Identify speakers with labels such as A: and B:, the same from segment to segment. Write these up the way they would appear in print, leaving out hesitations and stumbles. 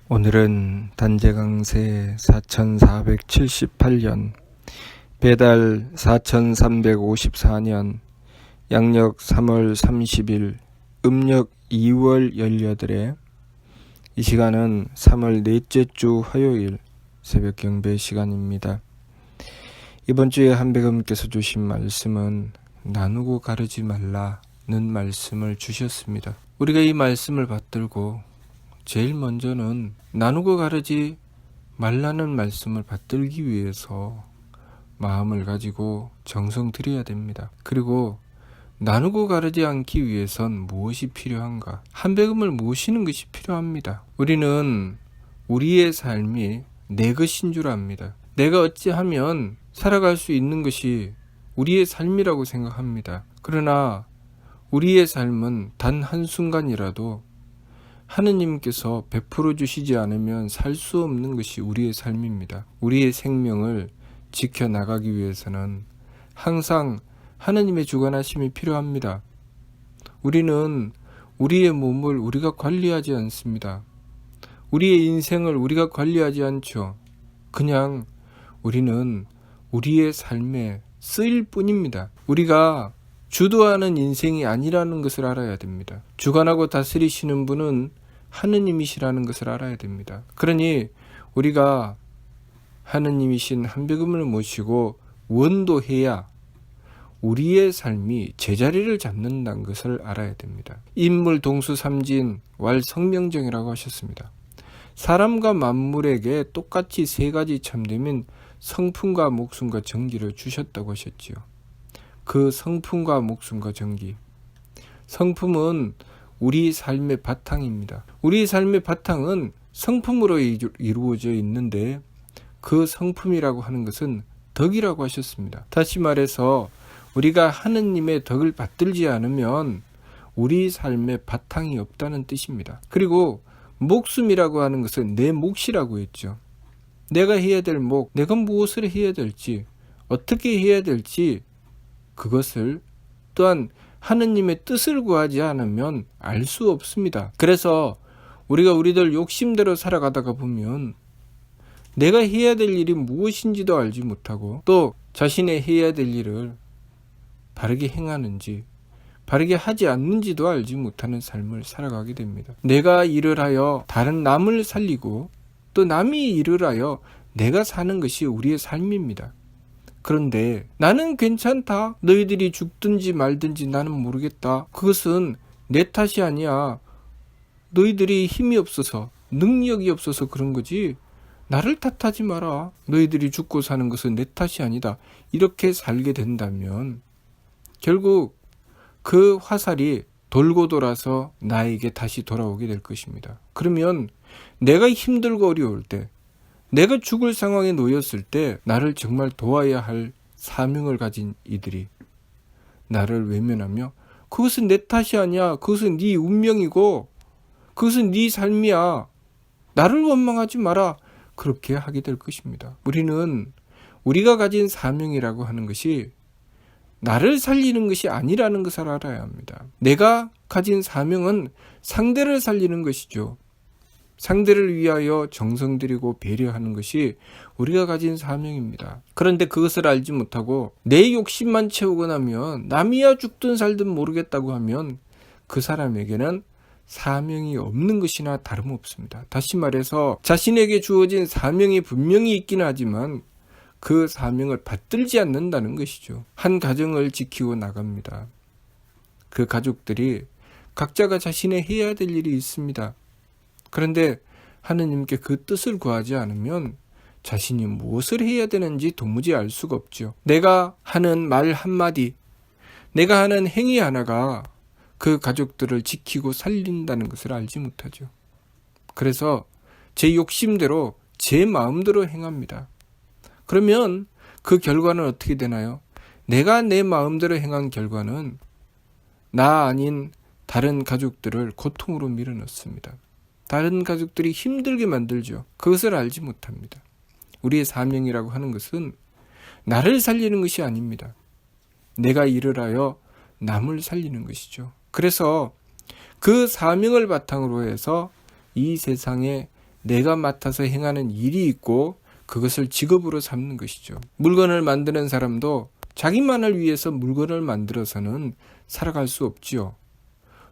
A: 오늘은 단재강세 4478년, 배달 4354년, 양력 3월 30일, 음력 2월 18일, 이 시간은 3월 넷째 주 화요일 새벽 경배 시간입니다. 이번 주에 한배금께서 주신 말씀은 나누고 가르지 말라는 말씀을 주셨습니다. 우리가 이 말씀을 받들고 제일 먼저는 나누고 가르지 말라는 말씀을 받들기 위해서 마음을 가지고 정성 들여야 됩니다. 그리고 나누고 가르지 않기 위해선 무엇이 필요한가? 한배금을 모시는 것이 필요합니다. 우리는 우리의 삶이 내 것인 줄 압니다. 내가 어찌하면 살아갈 수 있는 것이 우리의 삶이라고 생각합니다. 그러나 우리의 삶은 단 한순간이라도 하느님께서 베풀어 주시지 않으면 살 수 없는 것이 우리의 삶입니다. 우리의 생명을 지켜나가기 위해서는 항상 하느님의 주관하심이 필요합니다. 우리는 우리의 몸을 우리가 관리하지 않습니다. 우리의 인생을 우리가 관리하지 않죠. 그냥 우리는 우리의 삶에 쓰일 뿐입니다. 우리가 주도하는 인생이 아니라는 것을 알아야 됩니다. 주관하고 다스리시는 분은 하느님이시라는 것을 알아야 됩니다. 그러니 우리가 하느님이신 한배금을 모시고 원도해야 우리의 삶이 제자리를 잡는다는 것을 알아야 됩니다. 인물 동수 삼진 왈 성명정이라고 하셨습니다. 사람과 만물에게 똑같이 세 가지 참되면 성품과 목숨과 정기를 주셨다고 하셨지요. 그 성품과 목숨과 정기, 성품은 우리 삶의 바탕입니다. 우리 삶의 바탕은 성품으로 이루어져 있는데 그 성품이라고 하는 것은 덕이라고 하셨습니다. 다시 말해서 우리가 하느님의 덕을 받들지 않으면 우리 삶의 바탕이 없다는 뜻입니다. 그리고 목숨이라고 하는 것은 내 몫이라고 했죠. 내가 해야 될 몫, 내가 무엇을 해야 될지, 어떻게 해야 될지 그것을 또한 하느님의 뜻을 구하지 않으면 알 수 없습니다. 그래서 우리가 우리들 욕심대로 살아가다가 보면 내가 해야 될 일이 무엇인지도 알지 못하고 또 자신의 해야 될 일을 바르게 행하는지 바르게 하지 않는지도 알지 못하는 삶을 살아가게 됩니다. 내가 일을 하여 다른 남을 살리고 또 남이 일을 하여 내가 사는 것이 우리의 삶입니다. 그런데 나는 괜찮다. 너희들이 죽든지 말든지 나는 모르겠다. 그것은 내 탓이 아니야. 너희들이 힘이 없어서 능력이 없어서 그런 거지. 나를 탓하지 마라. 너희들이 죽고 사는 것은 내 탓이 아니다. 이렇게 살게 된다면 결국 그 화살이 돌고 돌아서 나에게 다시 돌아오게 될 것입니다. 그러면 내가 힘들고 어려울 때 내가 죽을 상황에 놓였을 때 나를 정말 도와야 할 사명을 가진 이들이 나를 외면하며 그것은 내 탓이 아니야. 그것은 네 운명이고 그것은 네 삶이야. 나를 원망하지 마라. 그렇게 하게 될 것입니다. 우리는 우리가 가진 사명이라고 하는 것이 나를 살리는 것이 아니라는 것을 알아야 합니다. 내가 가진 사명은 상대를 살리는 것이죠. 상대를 위하여 정성 들이고 배려하는 것이 우리가 가진 사명입니다. 그런데 그것을 알지 못하고 내 욕심만 채우고 나면 남이야 죽든 살든 모르겠다고 하면 그 사람에게는 사명이 없는 것이나 다름없습니다. 다시 말해서 자신에게 주어진 사명이 분명히 있긴 하지만 그 사명을 받들지 않는다는 것이죠. 한 가정을 지키고 나갑니다. 그 가족들이 각자가 자신의 해야 될 일이 있습니다. 그런데 하느님께 그 뜻을 구하지 않으면 자신이 무엇을 해야 되는지 도무지 알 수가 없죠. 내가 하는 말 한마디, 내가 하는 행위 하나가 그 가족들을 지키고 살린다는 것을 알지 못하죠. 그래서 제 욕심대로 제 마음대로 행합니다. 그러면 그 결과는 어떻게 되나요? 내가 내 마음대로 행한 결과는 나 아닌 다른 가족들을 고통으로 밀어넣습니다. 다른 가족들이 힘들게 만들죠. 그것을 알지 못합니다. 우리의 사명이라고 하는 것은 나를 살리는 것이 아닙니다. 내가 일을 하여 남을 살리는 것이죠. 그래서 그 사명을 바탕으로 해서 이 세상에 내가 맡아서 행하는 일이 있고 그것을 직업으로 삼는 것이죠. 물건을 만드는 사람도 자기만을 위해서 물건을 만들어서는 살아갈 수 없지요.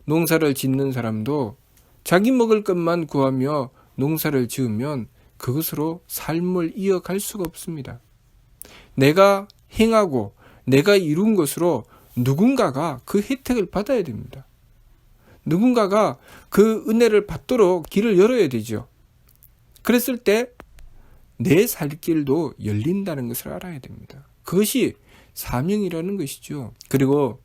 A: 농사를 짓는 사람도 자기 먹을 것만 구하며 농사를 지으면 그것으로 삶을 이어갈 수가 없습니다. 내가 행하고 내가 이룬 것으로 누군가가 그 혜택을 받아야 됩니다. 누군가가 그 은혜를 받도록 길을 열어야 되죠. 그랬을 때 내 살 길도 열린다는 것을 알아야 됩니다. 그것이 사명이라는 것이죠. 그리고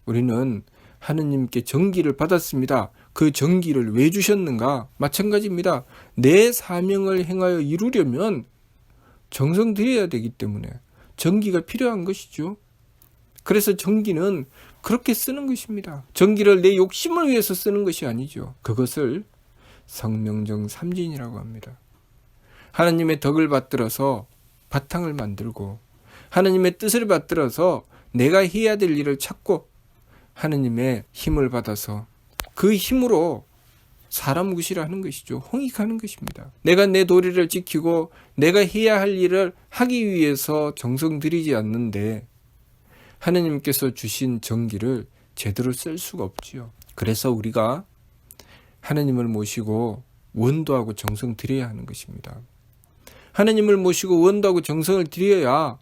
A: 우리는 하느님께 정기를 받았습니다. 그 정기를 왜 주셨는가? 마찬가지입니다. 내 사명을 행하여 이루려면 정성 들여야 되기 때문에 정기가 필요한 것이죠. 그래서 정기는 그렇게 쓰는 것입니다. 정기를 내 욕심을 위해서 쓰는 것이 아니죠. 그것을 성명정 삼진이라고 합니다. 하나님의 덕을 받들어서 바탕을 만들고 하나님의 뜻을 받들어서 내가 해야 될 일을 찾고 하나님의 힘을 받아서 그 힘으로 사람 구실을 하는 것이죠. 홍익하는 것입니다. 내가 내 도리를 지키고 내가 해야 할 일을 하기 위해서 정성 들이지 않는데 하나님께서 주신 정기를 제대로 쓸 수가 없지요. 그래서 우리가 하나님을 모시고 원도하고 정성 들여야 하는 것입니다. 하나님을 모시고 원도하고 정성을 들여야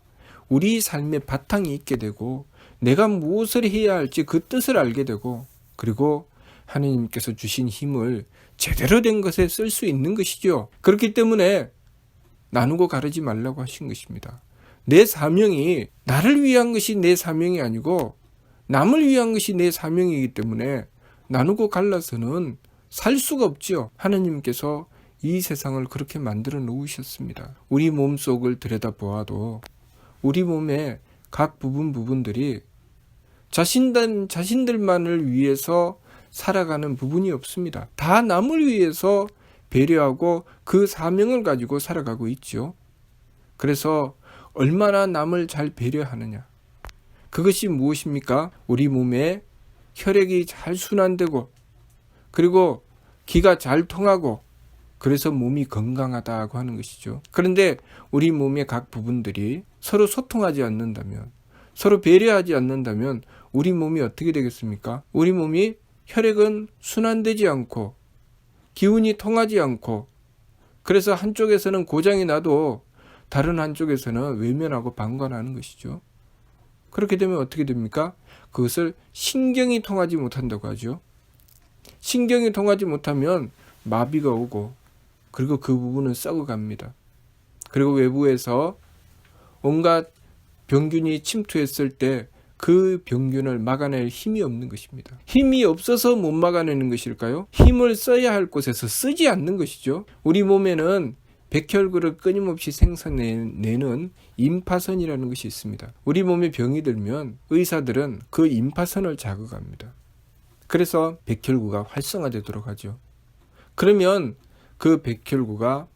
A: 우리 삶의 바탕이 있게 되고 내가 무엇을 해야 할지 그 뜻을 알게 되고 그리고 하나님께서 주신 힘을 제대로 된 것에 쓸 수 있는 것이죠. 그렇기 때문에 나누고 가르지 말라고 하신 것입니다. 내 사명이 나를 위한 것이 내 사명이 아니고 남을 위한 것이 내 사명이기 때문에 나누고 갈라서는 살 수가 없지요. 하나님께서 이 세상을 그렇게 만들어 놓으셨습니다. 우리 몸속을 들여다보아도 우리 몸의 각 부분들이 자신들만을 위해서 살아가는 부분이 없습니다. 다 남을 위해서 배려하고 그 사명을 가지고 살아가고 있죠. 그래서 얼마나 남을 잘 배려하느냐. 그것이 무엇입니까? 우리 몸에 혈액이 잘 순환되고 그리고 기가 잘 통하고 그래서 몸이 건강하다고 하는 것이죠. 그런데 우리 몸의 각 부분들이 서로 소통하지 않는다면 서로 배려하지 않는다면 우리 몸이 어떻게 되겠습니까? 우리 몸이 혈액은 순환되지 않고 기운이 통하지 않고 그래서 한쪽에서는 고장이 나도 다른 한쪽에서는 외면하고 방관하는 것이죠. 그렇게 되면 어떻게 됩니까? 그것을 신경이 통하지 못한다고 하죠. 신경이 통하지 못하면 마비가 오고 그리고 그 부분은 썩어갑니다. 그리고 외부에서 온갖 병균이 침투했을 때 그 병균을 막아낼 힘이 없는 것입니다. 힘이 없어서 못 막아내는 것일까요? 힘을 써야 할 곳에서 쓰지 않는 것이죠. 우리 몸에는 백혈구를 끊임없이 생산내는 임파선이라는 것이 있습니다. 우리 몸에 병이 들면 의사들은 그 임파선을 자극합니다. 그래서 백혈구가 활성화되도록 하죠. 그러면 그 백혈구가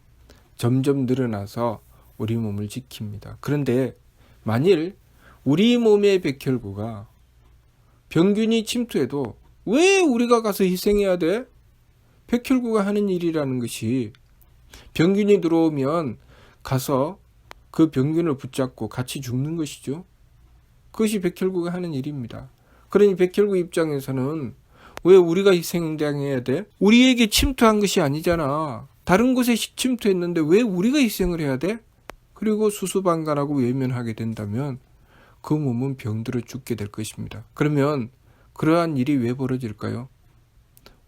A: 점점 늘어나서 우리 몸을 지킵니다. 그런데 만일 우리 몸의 백혈구가 병균이 침투해도 왜 우리가 가서 희생해야 돼? 백혈구가 하는 일이라는 것이 병균이 들어오면 가서 그 병균을 붙잡고 같이 죽는 것이죠. 그것이 백혈구가 하는 일입니다. 그러니 백혈구 입장에서는 왜 우리가 희생당해야 돼? 우리에게 침투한 것이 아니잖아. 다른 곳에 침투했는데 왜 우리가 희생을 해야 돼? 그리고 수수방관하고 외면하게 된다면 그 몸은 병들어 죽게 될 것입니다. 그러면 그러한 일이 왜 벌어질까요?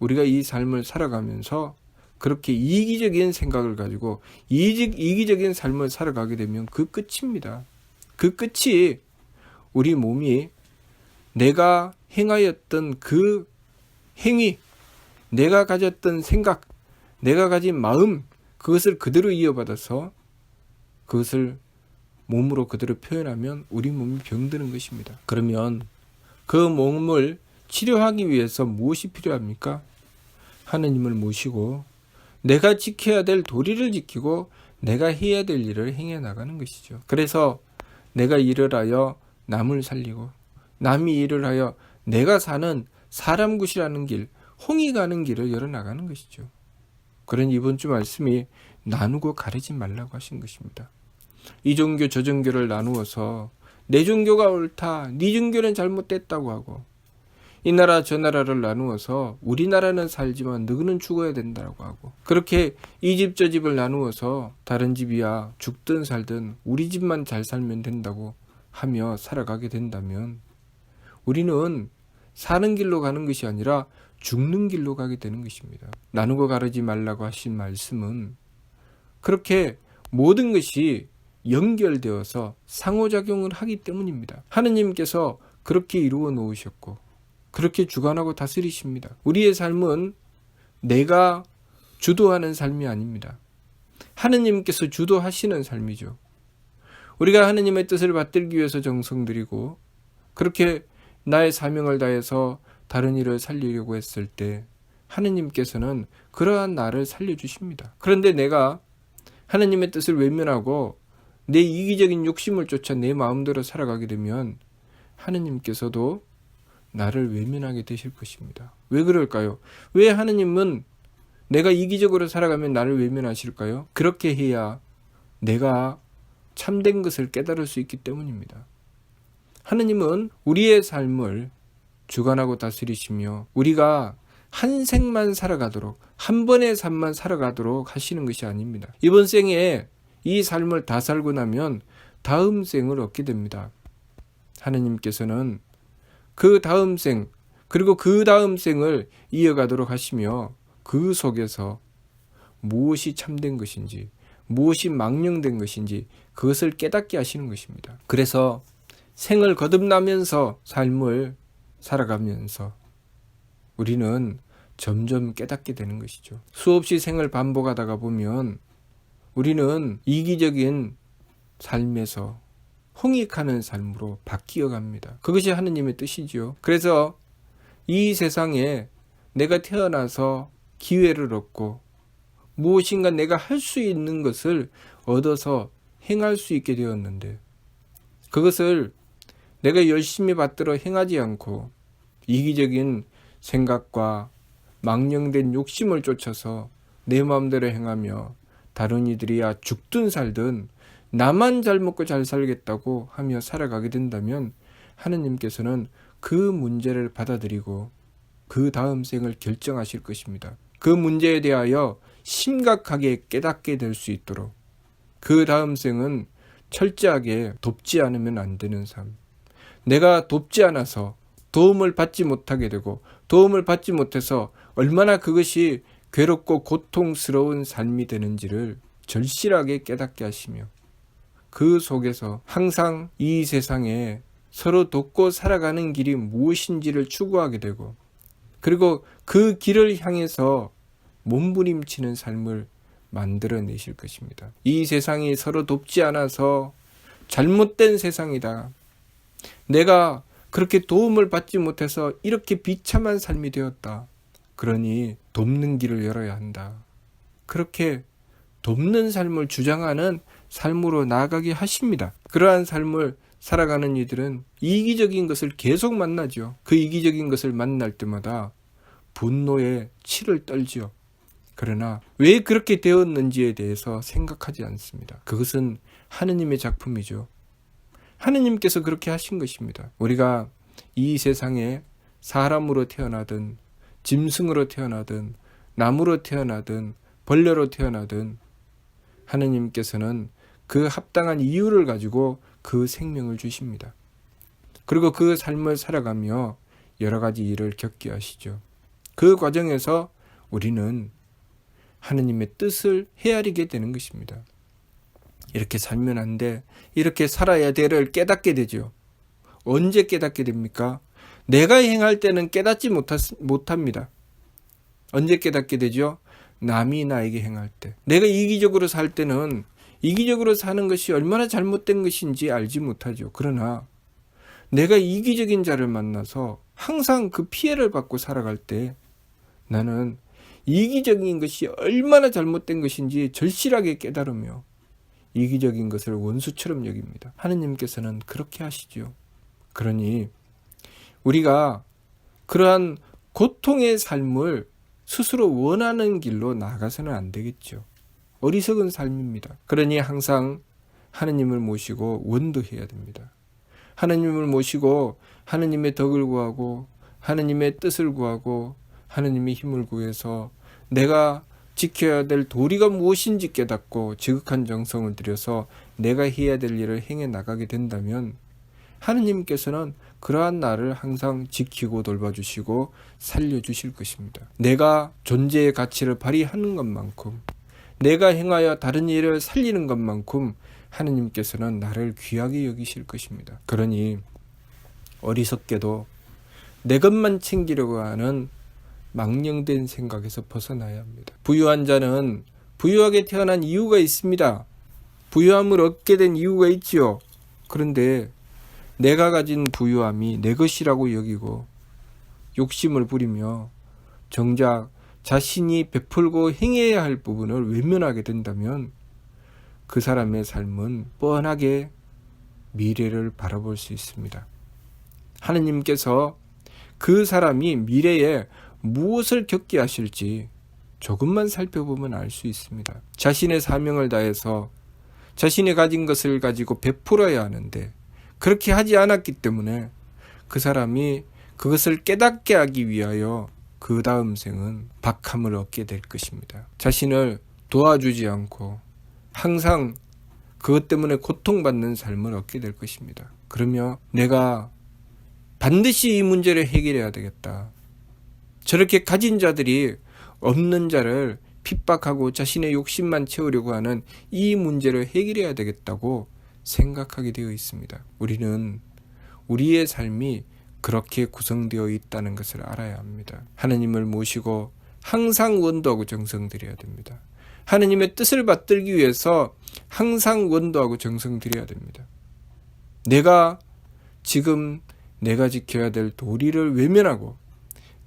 A: 우리가 이 삶을 살아가면서 그렇게 이기적인 생각을 가지고 이기적인 삶을 살아가게 되면 그 끝입니다. 그 끝이 우리 몸이 내가 행하였던 그 행위, 내가 가졌던 생각, 내가 가진 마음, 그것을 그대로 이어받아서 그것을 몸으로 그대로 표현하면 우리 몸이 병드는 것입니다. 그러면 그 몸을 치료하기 위해서 무엇이 필요합니까? 하나님을 모시고 내가 지켜야 될 도리를 지키고 내가 해야 될 일을 행해 나가는 것이죠. 그래서 내가 일을 하여 남을 살리고 남이 일을 하여 내가 사는 사람 굿이라는 길, 홍이 가는 길을 열어나가는 것이죠. 그러니 이번 주 말씀이 나누고 가르지 말라고 하신 것입니다. 이 종교 저 종교를 나누어서 내 종교가 옳다, 네 종교는 잘못됐다고 하고, 이 나라 저 나라를 나누어서 우리나라는 살지만 너는 죽어야 된다고 하고, 그렇게 이 집 저 집을 나누어서 다른 집이야 죽든 살든 우리 집만 잘 살면 된다고 하며 살아가게 된다면 우리는 사는 길로 가는 것이 아니라 죽는 길로 가게 되는 것입니다. 나누고 가르지 말라고 하신 말씀은 그렇게 모든 것이 연결되어서 상호작용을 하기 때문입니다. 하느님께서 그렇게 이루어 놓으셨고 그렇게 주관하고 다스리십니다. 우리의 삶은 내가 주도하는 삶이 아닙니다. 하느님께서 주도하시는 삶이죠. 우리가 하느님의 뜻을 받들기 위해서 정성 들이고 그렇게 나의 사명을 다해서 다른 일을 살리려고 했을 때 하느님께서는 그러한 나를 살려주십니다. 그런데 내가 하느님의 뜻을 외면하고 내 이기적인 욕심을 쫓아 내 마음대로 살아가게 되면 하느님께서도 나를 외면하게 되실 것입니다. 왜 그럴까요? 왜 하느님은 내가 이기적으로 살아가면 나를 외면하실까요? 그렇게 해야 내가 참된 것을 깨달을 수 있기 때문입니다. 하느님은 우리의 삶을 주관하고 다스리시며 우리가 한 생만 살아가도록, 한 번의 삶만 살아가도록 하시는 것이 아닙니다. 이번 생에 이 삶을 다 살고 나면 다음 생을 얻게 됩니다. 하느님께서는 그 다음 생, 그리고 그 다음 생을 이어가도록 하시며 그 속에서 무엇이 참된 것인지, 무엇이 망령된 것인지 그것을 깨닫게 하시는 것입니다. 그래서 생을 거듭나면서 삶을 살아가면서 우리는 점점 깨닫게 되는 것이죠. 수없이 생을 반복하다가 보면 우리는 이기적인 삶에서 홍익하는 삶으로 바뀌어 갑니다. 그것이 하느님의 뜻이지요. 그래서 이 세상에 내가 태어나서 기회를 얻고 무엇인가 내가 할 수 있는 것을 얻어서 행할 수 있게 되었는데 그것을 내가 열심히 받들어 행하지 않고 이기적인 생각과 망령된 욕심을 쫓아서 내 마음대로 행하며 다른 이들이야 죽든 살든 나만 잘 먹고 잘 살겠다고 하며 살아가게 된다면 하느님께서는 그 문제를 받아들이고 그 다음 생을 결정하실 것입니다. 그 문제에 대하여 심각하게 깨닫게 될 수 있도록 그 다음 생은 철저하게 돕지 않으면 안 되는 삶. 내가 돕지 않아서 도움을 받지 못하게 되고 도움을 받지 못해서 얼마나 그것이 괴롭고 고통스러운 삶이 되는지를 절실하게 깨닫게 하시며 그 속에서 항상 이 세상에 서로 돕고 살아가는 길이 무엇인지를 추구하게 되고 그리고 그 길을 향해서 몸부림치는 삶을 만들어내실 것입니다. 이 세상이 서로 돕지 않아서 잘못된 세상이다. 내가 그렇게 도움을 받지 못해서 이렇게 비참한 삶이 되었다. 그러니 돕는 길을 열어야 한다. 그렇게 돕는 삶을 주장하는 삶으로 나아가게 하십니다. 그러한 삶을 살아가는 이들은 이기적인 것을 계속 만나죠. 그 이기적인 것을 만날 때마다 분노에 치를 떨지요. 그러나 왜 그렇게 되었는지에 대해서 생각하지 않습니다. 그것은 하느님의 작품이죠. 하느님께서 그렇게 하신 것입니다. 우리가 이 세상에 사람으로 태어나든 짐승으로 태어나든 나무로 태어나든 벌레로 태어나든 하느님께서는 그 합당한 이유를 가지고 그 생명을 주십니다. 그리고 그 삶을 살아가며 여러 가지 일을 겪게 하시죠. 그 과정에서 우리는 하느님의 뜻을 헤아리게 되는 것입니다. 이렇게 살면 안 돼. 이렇게 살아야 돼를 깨닫게 되죠. 언제 깨닫게 됩니까? 내가 행할 때는 깨닫지 못합니다. 언제 깨닫게 되죠? 남이 나에게 행할 때. 내가 이기적으로 살 때는 이기적으로 사는 것이 얼마나 잘못된 것인지 알지 못하죠. 그러나 내가 이기적인 자를 만나서 항상 그 피해를 받고 살아갈 때 나는 이기적인 것이 얼마나 잘못된 것인지 절실하게 깨달으며 이기적인 것을 원수처럼 여깁니다. 하느님께서는 그렇게 하시죠. 그러니 우리가 그러한 고통의 삶을 스스로 원하는 길로 나아가서는 안 되겠죠. 어리석은 삶입니다. 그러니 항상 하느님을 모시고 원도해야 됩니다. 하느님을 모시고 하느님의 덕을 구하고 하느님의 뜻을 구하고 하느님의 힘을 구해서 내가 지켜야 될 도리가 무엇인지 깨닫고 지극한 정성을 들여서 내가 해야 될 일을 행해 나가게 된다면 하느님께서는 그러한 나를 항상 지키고 돌봐주시고 살려주실 것입니다. 내가 존재의 가치를 발휘하는 것만큼, 내가 행하여 다른 일을 살리는 것만큼 하느님께서는 나를 귀하게 여기실 것입니다. 그러니 어리석게도 내 것만 챙기려고 하는 망령된 생각에서 벗어나야 합니다. 부유한 자는 부유하게 태어난 이유가 있습니다. 부유함을 얻게 된 이유가 있지요. 그런데 내가 가진 부유함이 내 것이라고 여기고 욕심을 부리며 정작 자신이 베풀고 행해야 할 부분을 외면하게 된다면 그 사람의 삶은 뻔하게 미래를 바라볼 수 있습니다. 하느님께서 그 사람이 미래에 무엇을 겪게 하실지 조금만 살펴보면 알 수 있습니다. 자신의 사명을 다해서 자신이 가진 것을 가지고 베풀어야 하는데 그렇게 하지 않았기 때문에 그 사람이 그것을 깨닫게 하기 위하여 그 다음 생은 박함을 얻게 될 것입니다. 자신을 도와주지 않고 항상 그것 때문에 고통받는 삶을 얻게 될 것입니다. 그러며 내가 반드시 이 문제를 해결해야 되겠다. 저렇게 가진 자들이 없는 자를 핍박하고 자신의 욕심만 채우려고 하는 이 문제를 해결해야 되겠다고 생각하게 되어 있습니다. 우리는 우리의 삶이 그렇게 구성되어 있다는 것을 알아야 합니다. 하느님을 모시고 항상 원도하고 정성 들여야 됩니다. 하느님의 뜻을 받들기 위해서 항상 원도하고 정성 들여야 됩니다. 내가 지금 내가 지켜야 될 도리를 외면하고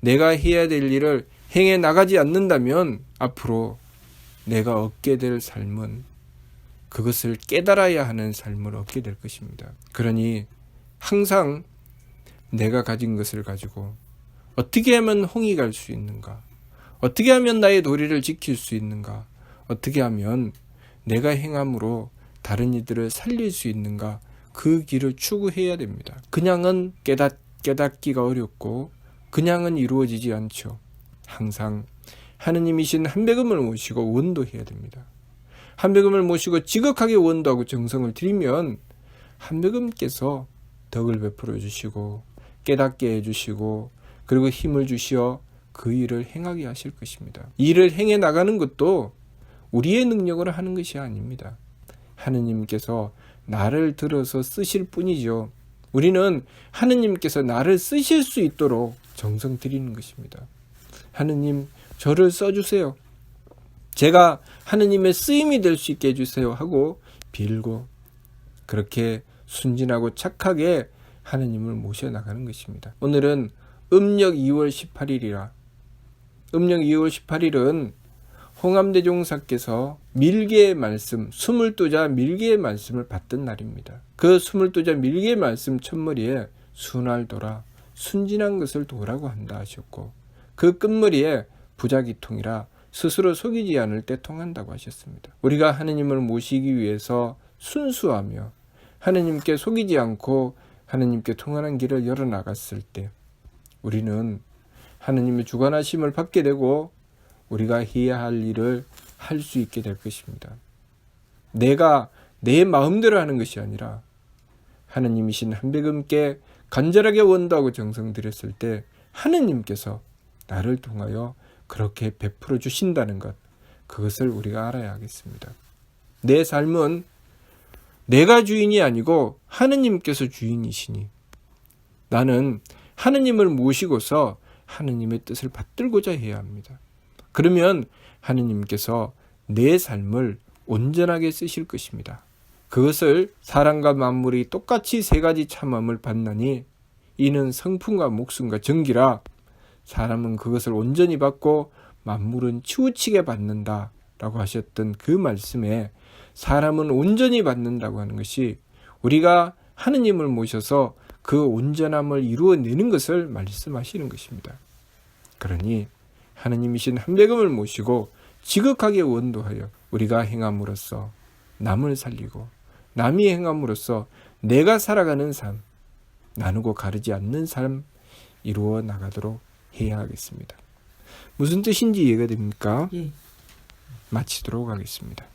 A: 내가 해야 될 일을 행해 나가지 않는다면 앞으로 내가 얻게 될 삶은 그것을 깨달아야 하는 삶을 얻게 될 것입니다. 그러니 항상 내가 가진 것을 가지고 어떻게 하면 홍이 갈 수 있는가? 어떻게 하면 나의 도리를 지킬 수 있는가? 어떻게 하면 내가 행함으로 다른 이들을 살릴 수 있는가? 그 길을 추구해야 됩니다. 그냥은 깨닫기가 어렵고 그냥은 이루어지지 않죠. 항상 하느님이신 한백음을 모시고 원도해야 됩니다. 한백음을 모시고 지극하게 원도하고 정성을 들이면 한백음께서 덕을 베풀어 주시고 깨닫게 해주시고 그리고 힘을 주시어 그 일을 행하게 하실 것입니다. 일을 행해 나가는 것도 우리의 능력으로 하는 것이 아닙니다. 하느님께서 나를 들어서 쓰실 뿐이죠. 우리는 하느님께서 나를 쓰실 수 있도록 정성 들이는 것입니다. 하느님, 저를 써주세요. 제가 하느님의 쓰임이 될 수 있게 해주세요 하고 빌고 그렇게 순진하고 착하게 하느님을 모셔나가는 것입니다. 오늘은 음력 2월 18일이라 음력 2월 18일은 홍암대종사께서 밀개의 말씀 22자 밀개의 말씀을 받던 날입니다. 그 22자 밀개의 말씀 첫머리에 순할 도라 순진한 것을 도라고 한다 하셨고 그 끝머리에 부자기통이라 스스로 속이지 않을 때 통한다고 하셨습니다. 우리가 하느님을 모시기 위해서 순수하며 하느님께 속이지 않고 하느님께 통하는 길을 열어나갔을 때 우리는 하느님의 주관하심을 받게 되고 우리가 해야 할 일을 할 수 있게 될 것입니다. 내가 내 마음대로 하는 것이 아니라 하느님이신 한백음께 간절하게 원도하고 정성 들였을 때 하느님께서 나를 통하여 그렇게 베풀어 주신다는 것, 그것을 우리가 알아야 하겠습니다. 내 삶은 내가 주인이 아니고 하느님께서 주인이시니 나는 하느님을 모시고서 하느님의 뜻을 받들고자 해야 합니다. 그러면 하느님께서 내 삶을 온전하게 쓰실 것입니다. 그것을 사람과 만물이 똑같이 세 가지 참음을 받나니 이는 성품과 목숨과 정기라 사람은 그것을 온전히 받고 만물은 치우치게 받는다 라고 하셨던 그 말씀에 사람은 온전히 받는다고 하는 것이 우리가 하느님을 모셔서 그 온전함을 이루어내는 것을 말씀하시는 것입니다. 그러니 하느님이신 한배금을 모시고 지극하게 원도하여 우리가 행함으로써 남을 살리고 남이 행함으로써 내가 살아가는 삶, 나누고 가르지 않는 삶 이루어 나가도록 해야 하겠습니다. 무슨 뜻인지 이해가 됩니까?
B: 예.
A: 마치도록 하겠습니다.